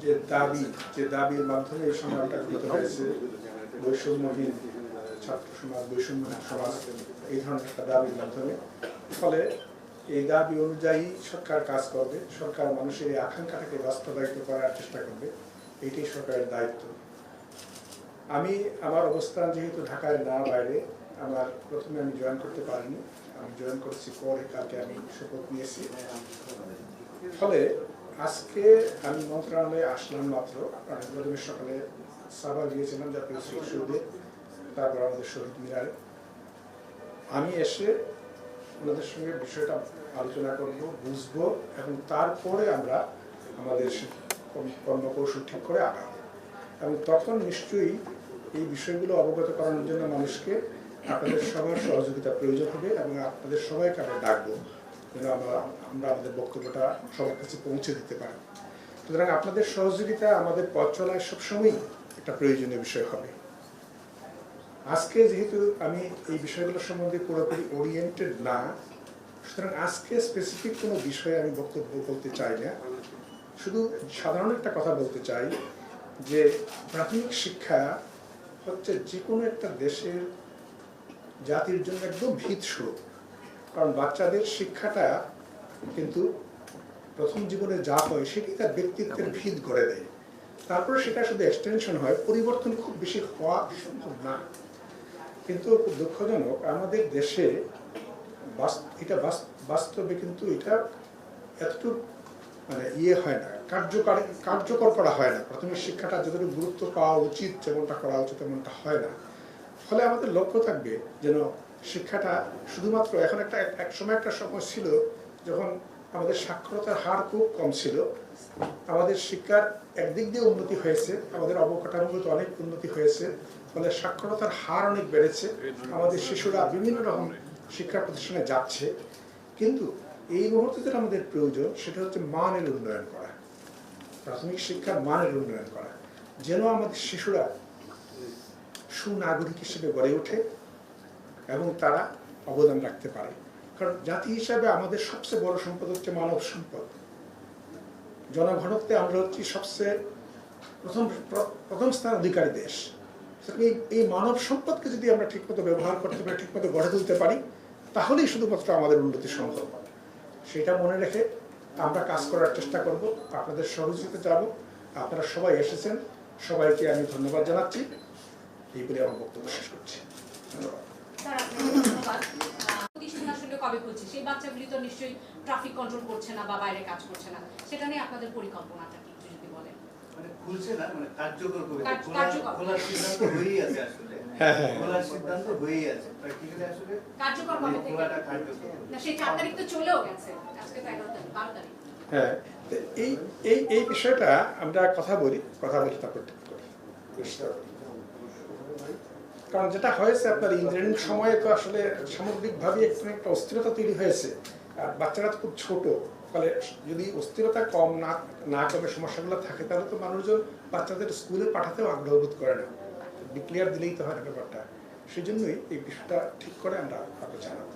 যে দাবির মাধ্যমে এই সংগ্রামটা গঠিত হয়েছে, বৈষম্যহীন ছাত্র সমাজ, বৈষম্যহীন সমাজ, এই ধরনের একটা দাবির মাধ্যমে, ফলে এই দাবি অনুযায়ী সরকার কাজ করবে, সরকার মানুষের এই আকাঙ্ক্ষাটাকে বাস্তবায়িত করার চেষ্টা করবে, এইটাই সরকারের দায়িত্ব। আমি আমার অবস্থান যেহেতু ঢাকায় না বাইরে, প্রথমে আমি জয়েন করতে পারিনি, আমি জয়েন করেছি পরে, কালকে আমি শপথ নিয়েছি। ফলে আজকে আমি মন্ত্রণালয়ে আসলাম মাত্র, প্রথমে সকালে সাভার গিয়েছিলাম জাতীয় স্মৃতিসৌধে, তারপর আমাদের শহীদ মিনারে। আমি এসে ওনাদের সঙ্গে বিষয়টা আলোচনা করব, বুঝবো, এবং তারপরে আমরা আমাদের কর্মকৌশল ঠিক করে আগাবো। এবং তখন নিশ্চয়ই এই বিষয়গুলো অবগত করানোর জন্য মানুষকে আপনাদের সবার সহযোগিতা প্রয়োজন হবে, এবং আপনাদের সবাইকে আমরা ডাকবো যেন আমরা আমাদের বক্তব্যটা সবার কাছে পৌঁছে দিতে পারি। সুতরাং আপনাদের সহযোগিতা আমাদের পথ চলায় সবসময়ই একটা প্রয়োজনীয় বিষয় হবে। আজকে যেহেতু আমি এই বিষয়গুলো সম্বন্ধে পুরোপুরি ওরিয়েন্টেড না, সুতরাং আজকে স্পেসিফিক কোনো বিষয়ে আমি বক্তব্য বলতে চাই না। শুধু সাধারণ একটা কথা বলতে চাই যে প্রাথমিক শিক্ষা হচ্ছে যে কোনো একটা দেশের জাতির জন্য একদম ভিতস্বরূপ। কারণ বাচ্চাদের শিক্ষাটা কিন্তু প্রথম জীবনে যা হয় সেটি তার ব্যক্তিত্বের ভিত গড়ে দেয়, তারপরে সেটা শুধু এক্সটেনশন হয়, পরিবর্তন খুব বেশি হওয়া সম্ভব না। কিন্তু খুব দুঃখজনক আমাদের দেশে এটা বাস্তবে কিন্তু এটা এতটুকু হয় না, কার্যকর করা হয় না। প্রাথমিক শিক্ষাটা যতটুকু গুরুত্ব পাওয়া উচিত, যেমনটা করা উচিত তেমনটা হয় না। ফলে আমাদের লক্ষ্য থাকবে যেন শিক্ষাটা শুধুমাত্র এখন এক সময় ছিল যখন আমাদের সাক্ষরতার হার খুব কম ছিল, আমাদের শিক্ষার একদিক দিয়ে উন্নতি হয়েছে, আমাদের অবকাঠামোগত অনেক উন্নতি হয়েছে, ফলে সাক্ষরতার হার অনেক বেড়েছে, আমাদের শিশুরা বিভিন্ন রকম শিক্ষা প্রতিষ্ঠানে যাচ্ছে। কিন্তু এই মুহূর্তে যেটা আমাদের প্রয়োজন সেটা হচ্ছে মানের উন্নয়ন করা, প্রাথমিক শিক্ষার মানের উন্নয়ন করা, যেন আমাদের শিশুরা সুনাগরিক হিসেবে গড়ে ওঠে এবং তারা অবদান রাখতে পারে। কারণ জাতি হিসাবে আমাদের সবচেয়ে বড় সম্পদ হচ্ছে মানব সম্পদ। জনঘনত্বে আমরা হচ্ছি সবচেয়ে প্রথম স্থান অধিকারী দেশ। এই মানব সম্পদকে যদি আমরা ঠিকমতো ব্যবহার করতে পারি, ঠিকমতো গড়ে তুলতে পারি, তাহলেই শুধুমাত্র আমাদের উন্নতি সম্ভব। সেটা মনে রেখে আমরা কাজ করার চেষ্টা করব, আপনাদের সহযোগিতা যাব। আপনারা সবাই এসেছেন, সবাইকে আমি ধন্যবাদ জানাচ্ছি। এই বলে আমার বক্তব্য শেষ করছি। ধন্যবাদ। কবে খুলছে সেই বাচ্চাগুলি তো নিশ্চয়ই ট্রাফিক কন্ট্রোল করছে না বা বাইরে কাজ করছে না, সেটা নিয়ে আপনাদের পরিকল্পনাটা কি যদি বলেন? খুলছে না, কার্যকর করবে, খোলার সিদ্ধান্ত হয়েই আছে আসলে। খোলার সিদ্ধান্ত হয়েই আছে, প্র্যাকটিক্যালি আসলে কার্যকর কবে থেকে? খোলাটা কার্যকর না, সেই 4 তারিখ তো চলেও গেছে, আজকে তো 11 তারিখ, 12 তারিখ। হ্যাঁ, এই বিষয়টা আমরা কথা বলি তারপর ঠিক করি। কারণ যেটা হয়েছে আপনার ইঞ্জিনিয়ারিং সময়ে তো আসলে সামগ্রিকভাবে একটা অস্থিরতা তৈরি হয়েছে, আর বাচ্চারা তো খুব ছোট, ফলে যদি অস্থিরতা না কমে সমস্যাগুলো থাকে, তাহলে তো মানুষজন বাচ্চাদের স্কুলে পাঠাতেও আগ্রহ বোধ করে না। ডিক্লেয়ার দিলেই তো হয় না ব্যাপারটা। সেই জন্যই এই বিষয়টা ঠিক করে আমরা আপনাকে জানাবো।